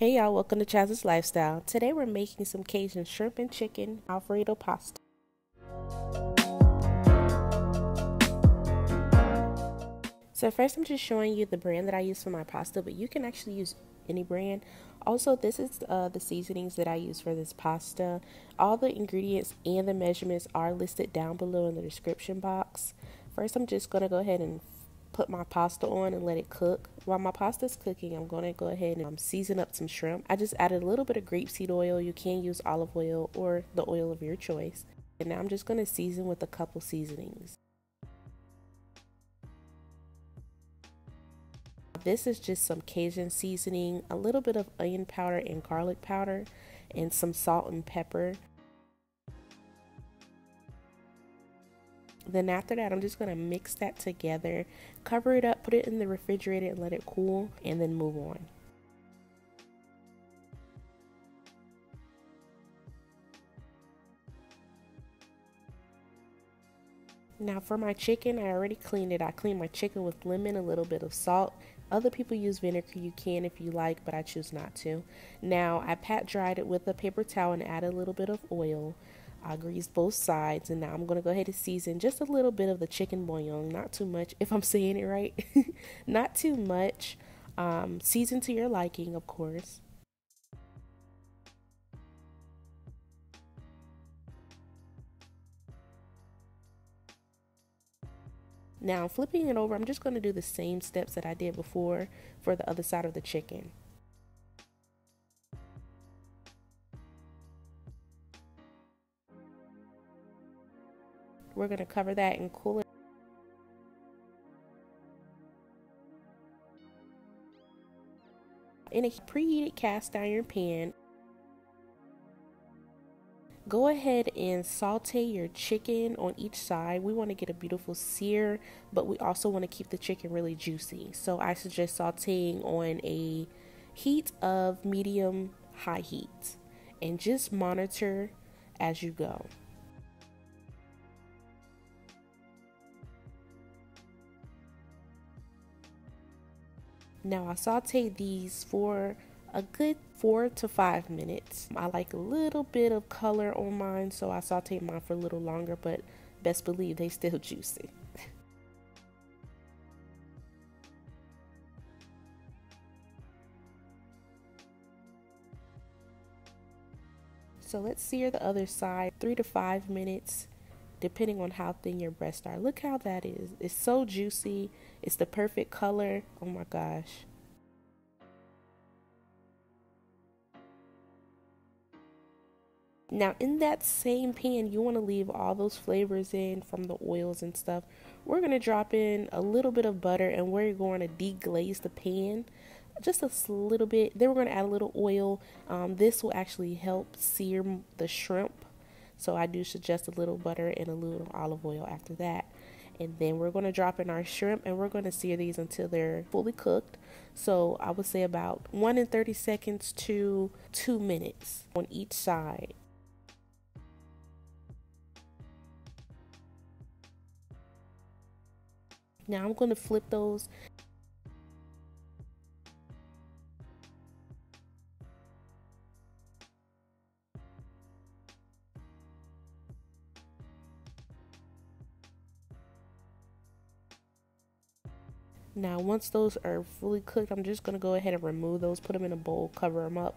Hey y'all, welcome to Chaz's Lifestyle. Today we're making some Cajun shrimp and chicken Alfredo pasta. So first I'm just showing you the brand that I use for my pasta, but you can actually use any brand. Also, this is the seasonings that I use for this pasta. All the ingredients and the measurements are listed down below in the description box. First I'm just going to go ahead and put my pasta on and let it cook. While my pasta is cooking, I'm going to go ahead and season up some shrimp. I just added a little bit of grapeseed oil. You can use olive oil or the oil of your choice. And now I'm just going to season with a couple seasonings. This is just some Cajun seasoning, a little bit of onion powder and garlic powder, and some salt and pepper. Then after that, I'm just going to mix that together, cover it up, put it in the refrigerator and let it cool, and then move on. Now for my chicken, I already cleaned it. I cleaned my chicken with lemon, a little bit of salt. Other people use vinegar. You can if you like, but I choose not to. Now I pat dried it with a paper towel and add a little bit of oil. I greased both sides, and now I'm going to go ahead and season just a little bit of the chicken bouillon, not too much if I'm saying it right. Not too much. Season to your liking, of course. Now flipping it over, I'm just going to do the same steps that I did before for the other side of the chicken. We're going to cover that and cool it. In a preheated cast iron pan, go ahead and saute your chicken on each side. We want to get a beautiful sear, but we also want to keep the chicken really juicy. So I suggest sauteing on a heat of medium high heat, and just monitor as you go. Now I sauteed these for a good 4 to 5 minutes. I like a little bit of color on mine, so I sauteed mine for a little longer, but best believe they still juicy. So let's sear the other side 3 to 5 minutes, depending on how thin your breasts are. Look how that is. It's so juicy. It's the perfect color. Oh my gosh. Now in that same pan, you want to leave all those flavors in from the oils and stuff. We're going to drop in a little bit of butter, and we're going to deglaze the pan just a little bit. Then we're going to add a little oil. This will actually help sear the shrimp. So I do suggest a little butter and a little olive oil after that. And then we're going to drop in our shrimp, and we're going to sear these until they're fully cooked. So I would say about 1 and 30 seconds to 2 minutes on each side. Now I'm going to flip those. Now once those are fully cooked, I'm just going to go ahead and remove those, put them in a bowl, cover them up.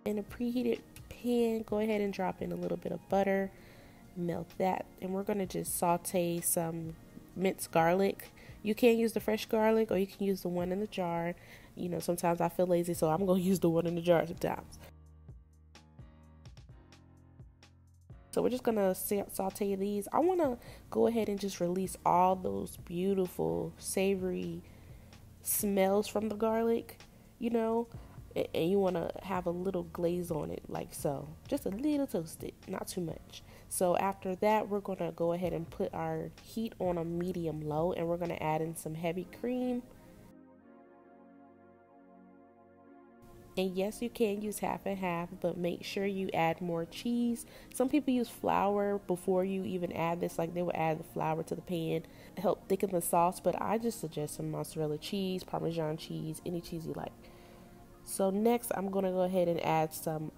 In a preheated pan, go ahead and drop in a little bit of butter, melt that, and we're going to just saute some minced garlic. You can use the fresh garlic, or you can use the one in the jar. You know, sometimes I feel lazy, so I'm going to use the one in the jar sometimes. So we're just going to saute these. I want to go ahead and just release all those beautiful savory smells from the garlic, you know. And you want to have a little glaze on it, like so, just a little toasted, not too much. So after that, we're going to go ahead and put our heat on a medium low, and we're going to add in some heavy cream. And yes, you can use half and half, but make sure you add more cheese. Some people use flour before you even add this, like they will add the flour to the pan to help thicken the sauce, but I just suggest some mozzarella cheese, Parmesan cheese, any cheese you like. So next I'm going to go ahead and add some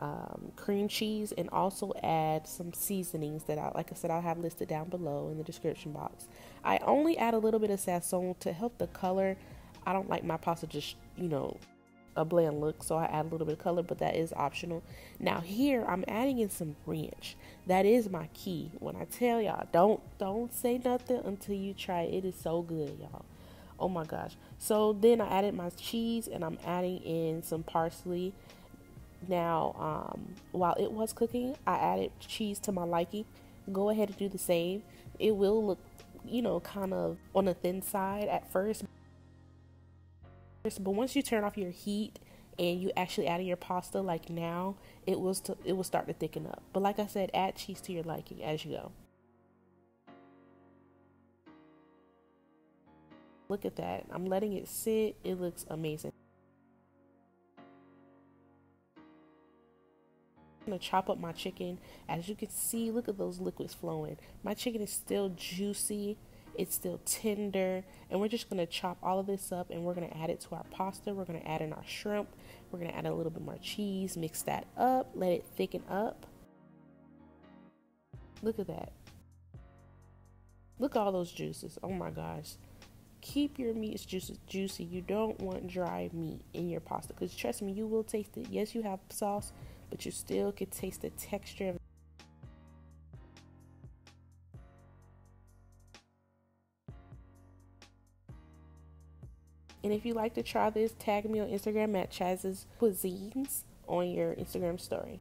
cream cheese and also add some seasonings that like I said, I'll have listed down below in the description box. I only add a little bit of sazon to help the color. I don't like my pasta just, a bland look, so I add a little bit of color, but that is optional. Now here I'm adding in some ranch. That is my key. When I tell y'all, don't say nothing until you try it. It is so good, y'all. Oh my gosh. So then I added my cheese and I'm adding in some parsley. Now while it was cooking, I added cheese to my liking. Go ahead and do the same. It will look, kind of on the thin side at first, but once you turn off your heat and you actually add in your pasta, like now, it will start to thicken up. But like I said, add cheese to your liking as you go. Look at that. I'm letting it sit. It looks amazing. I'm going to chop up my chicken. As you can see, look at those liquids flowing. My chicken is still juicy. It's still tender, and we're just going to chop all of this up and we're going to add it to our pasta. We're going to add in our shrimp. We're going to add a little bit more cheese, mix that up, let it thicken up. Look at that. Look at all those juices. Oh my gosh. Keep your meats juicy. You don't want dry meat in your pasta, because trust me, you will taste it. Yes, you have sauce, but you still can taste the texture of it. And if you like to try this, tag me on Instagram at ChazsCuisines on your Instagram story.